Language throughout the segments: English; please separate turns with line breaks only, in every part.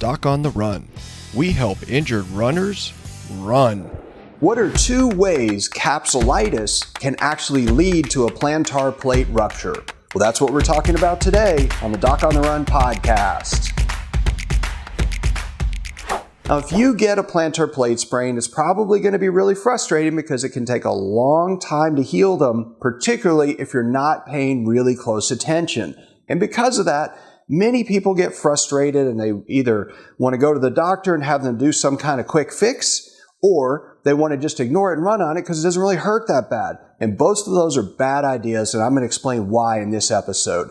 Doc on the Run. We help injured runners run.
What are two ways capsulitis can actually lead to a plantar plate rupture? Well, that's what we're talking about today on the Doc on the Run podcast. Now, if you get a plantar plate sprain, it's probably going to be really frustrating because it can take a long time to heal them, particularly if you're not paying really close attention. And because of that, many people get frustrated and they either want to go to the doctor and have them do some kind of quick fix, or they want to just ignore it and run on it because it doesn't really hurt that bad. And both of those are bad ideas, and I'm going to explain why in this episode.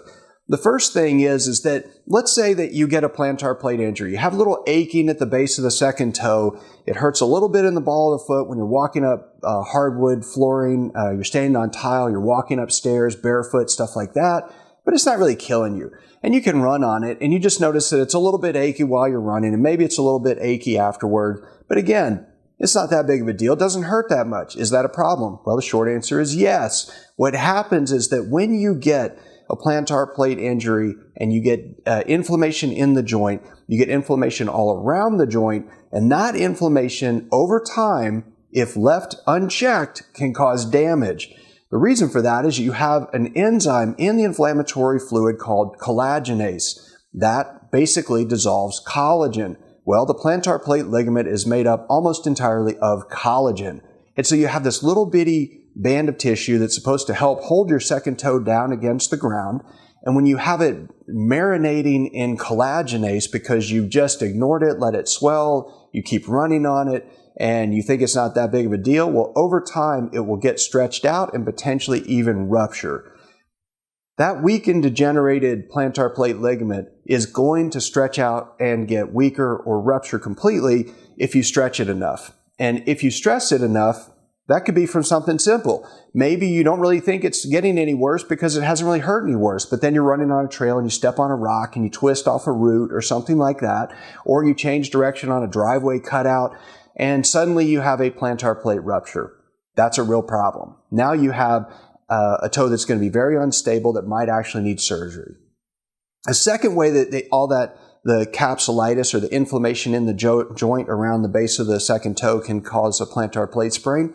The first thing is that let's say that you get a plantar plate injury. You have a little aching at the base of the second toe. It hurts a little bit in the ball of the foot when you're walking up hardwood flooring, you're standing on tile, you're walking upstairs barefoot, stuff like that. But it's not really killing you. And you can run on it, and you just notice that it's a little bit achy while you're running, and maybe it's a little bit achy afterward. But again, it's not that big of a deal. It doesn't hurt that much. Is that a problem? Well, the short answer is yes. What happens is that when you get a plantar plate injury and you get inflammation in the joint, you get inflammation all around the joint, and that inflammation over time, if left unchecked, can cause damage. The reason for that is you have an enzyme in the inflammatory fluid called collagenase. That basically dissolves collagen. Well, the plantar plate ligament is made up almost entirely of collagen. And so you have this little bitty band of tissue that's supposed to help hold your second toe down against the ground. And when you have it marinating in collagenase because you just ignored it, let it swell, you keep running on it, and you think it's not that big of a deal, well, over time, it will get stretched out and potentially even rupture. That weakened, degenerated plantar plate ligament is going to stretch out and get weaker or rupture completely if you stretch it enough. And if you stress it enough, that could be from something simple. Maybe you don't really think it's getting any worse because it hasn't really hurt any worse, but then you're running on a trail and you step on a rock and you twist off a root or something like that, or you change direction on a driveway cutout, and suddenly you have a plantar plate rupture. That's a real problem. Now you have a toe that's going to be very unstable that might actually need surgery. A second way that the capsulitis or the inflammation in the joint around the base of the second toe can cause a plantar plate sprain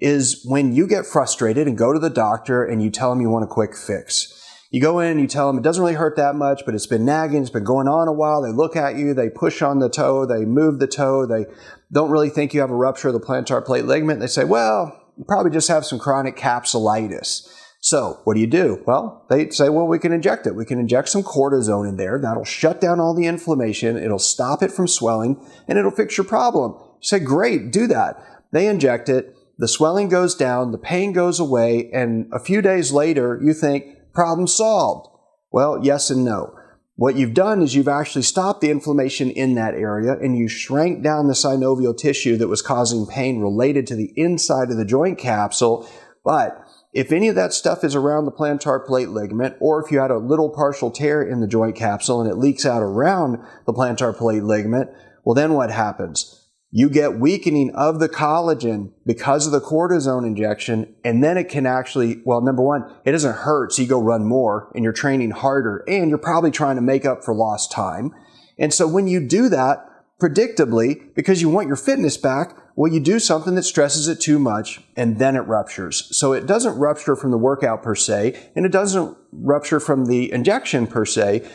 is when you get frustrated and go to the doctor and you tell them you want a quick fix. You go in and you tell them it doesn't really hurt that much, but it's been nagging, it's been going on a while. They look at you, they push on the toe, they move the toe, they don't really think you have a rupture of the plantar plate ligament. They say, well, you probably just have some chronic capsulitis. So what do? Well, they say, well, we can inject it. We can inject some cortisone in there. That'll shut down all the inflammation. It'll stop it from swelling, and it'll fix your problem. You say, great, do that. They inject it. The swelling goes down. The pain goes away. And a few days later, you think, problem solved. Well, yes and no. What you've done is you've actually stopped the inflammation in that area, and you shrank down the synovial tissue that was causing pain related to the inside of the joint capsule. But if any of that stuff is around the plantar plate ligament, or if you had a little partial tear in the joint capsule and it leaks out around the plantar plate ligament, well, then what happens? You get weakening of the collagen because of the cortisone injection, and then it can actually, well, number one, it doesn't hurt, so you go run more, and you're training harder, and you're probably trying to make up for lost time. And so when you do that, predictably, because you want your fitness back, well, you do something that stresses it too much, and then it ruptures. So it doesn't rupture from the workout per se, and it doesn't rupture from the injection per se.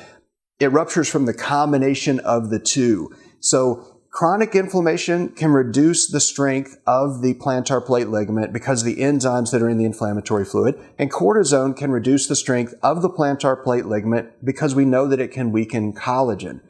It ruptures from the combination of the two. So chronic inflammation can reduce the strength of the plantar plate ligament because of the enzymes that are in the inflammatory fluid, and cortisone can reduce the strength of the plantar plate ligament because we know that it can weaken collagen.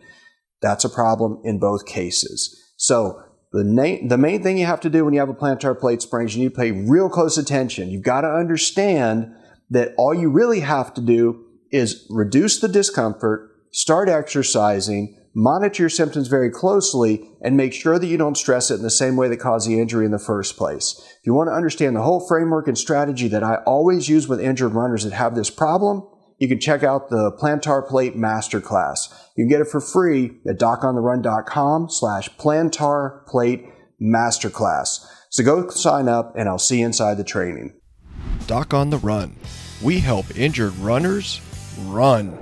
That's a problem in both cases. So the main thing you have to do when you have a plantar plate sprain is you need to pay real close attention. You've got to understand that all you really have to do is reduce the discomfort, start exercising, monitor your symptoms very closely, and make sure that you don't stress it in the same way that caused the injury in the first place. If you want to understand the whole framework and strategy that I always use with injured runners that have this problem, you can check out the Plantar Plate Masterclass. You can get it for free at docontherun.com/Plantar Plate Masterclass. So go sign up, and I'll see you inside the training.
Doc on the Run. We help injured runners run.